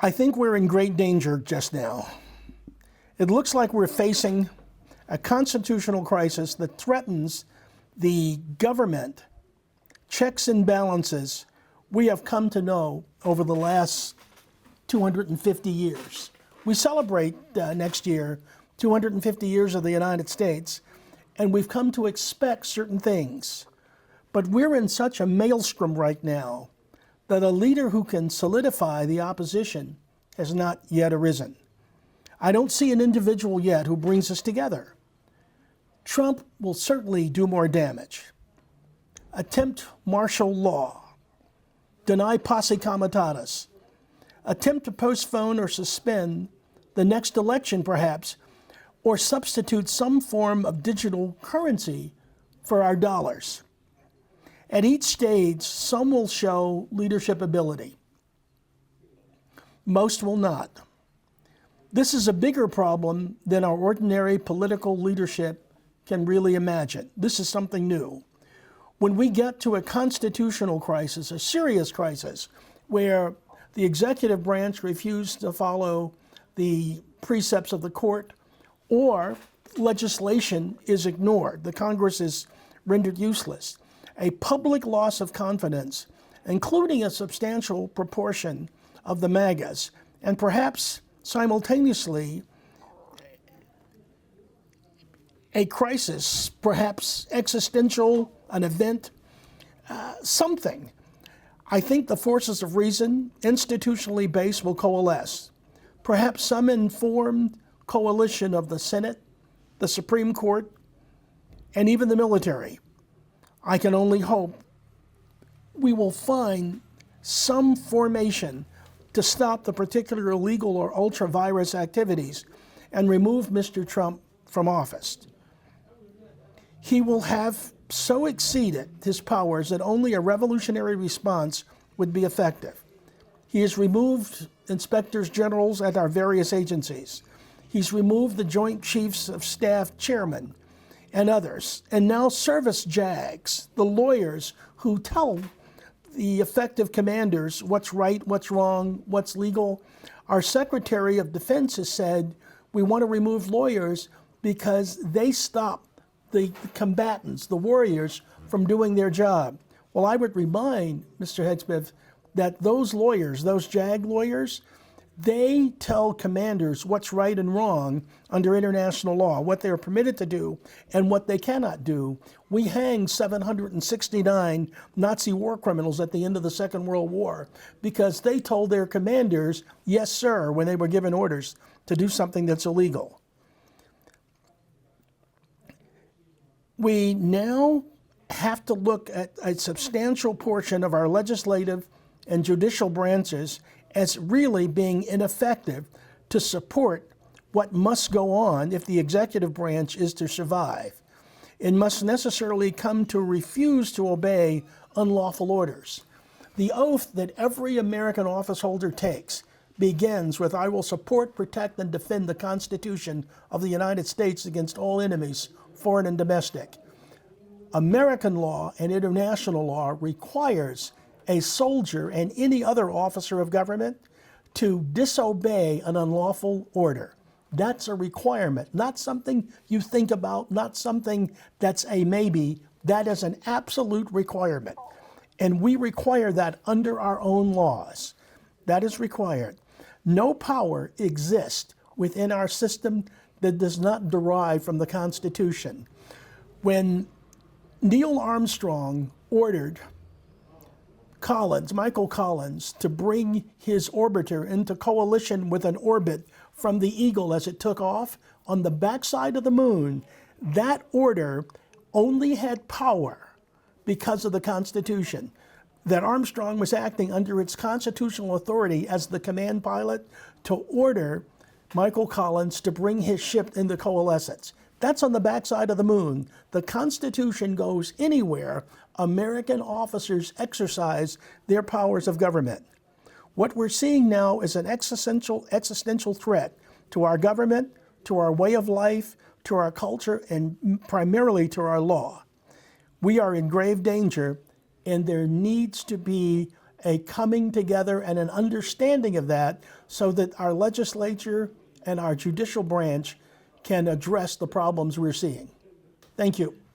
I think we're in great danger just now. It looks like we're facing a constitutional crisis that threatens the government checks and balances we have come to know over the last 250 years. We celebrate next year 250 years of the United States, and we've come to expect certain things. But we're in such a maelstrom right now that a leader who can solidify the opposition has not yet arisen. I don't see an individual yet who brings us together. Trump will certainly do more damage. Attempt martial law, deny posse comitatus, attempt to postpone or suspend the next election perhaps, or substitute some form of digital currency for our dollars. At each stage, some will show leadership ability. Most will not. This is a bigger problem than our ordinary political leadership can really imagine. This is something new. When we get to a constitutional crisis, a serious crisis, where the executive branch refused to follow the precepts of the court, or legislation is ignored, the Congress is rendered useless, a public loss of confidence, including a substantial proportion of the MAGAs, and perhaps simultaneously a crisis, perhaps existential, an event, something. I think the forces of reason, institutionally based, will coalesce. Perhaps some informed coalition of the Senate, the Supreme Court, and even the military. I can only hope we will find some formation to stop the particular illegal or ultra-virus activities and remove Mr. Trump from office. He will have so exceeded his powers that only a revolutionary response would be effective. He has removed inspectors generals at our various agencies. He's removed the Joint Chiefs of Staff chairman and others, and now service JAGs, the lawyers who tell the effective commanders what's right, what's wrong, what's legal. Our Secretary of Defense has said we want to remove lawyers because they stop the combatants, the warriors, from doing their job. Well, I would remind Mr. Hedgesmith that those lawyers, those JAG lawyers, they tell commanders what's right and wrong under international law, what they are permitted to do and what they cannot do. We hanged 769 Nazi war criminals at the end of the Second World War because they told their commanders, yes, sir, when they were given orders to do something that's illegal. We now have to look at a substantial portion of our legislative and judicial branches as really being ineffective to support what must go on if the executive branch is to survive. It must necessarily come to refuse to obey unlawful orders. The oath that every American officeholder takes begins with, I will support, protect, and defend the Constitution of the United States against all enemies, foreign and domestic. American law and international law requires a soldier and any other officer of government to disobey an unlawful order. That's a requirement, not something you think about, not something that's a maybe. That is an absolute requirement. And we require that under our own laws. That is required. No power exists within our system that does not derive from the Constitution. When Neil Armstrong ordered Michael Collins, to bring his orbiter into coalition with an orbit from the Eagle as it took off on the backside of the moon, that order only had power because of the Constitution. That Armstrong was acting under its constitutional authority as the command pilot to order Michael Collins to bring his ship into coalescence. That's on the backside of the moon. The Constitution goes anywhere American officers exercise their powers of government. What we're seeing now is an existential threat to our government, to our way of life, to our culture, and primarily to our law. We are in grave danger, and there needs to be a coming together and an understanding of that so that our legislature and our judicial branch can address the problems we're seeing. Thank you.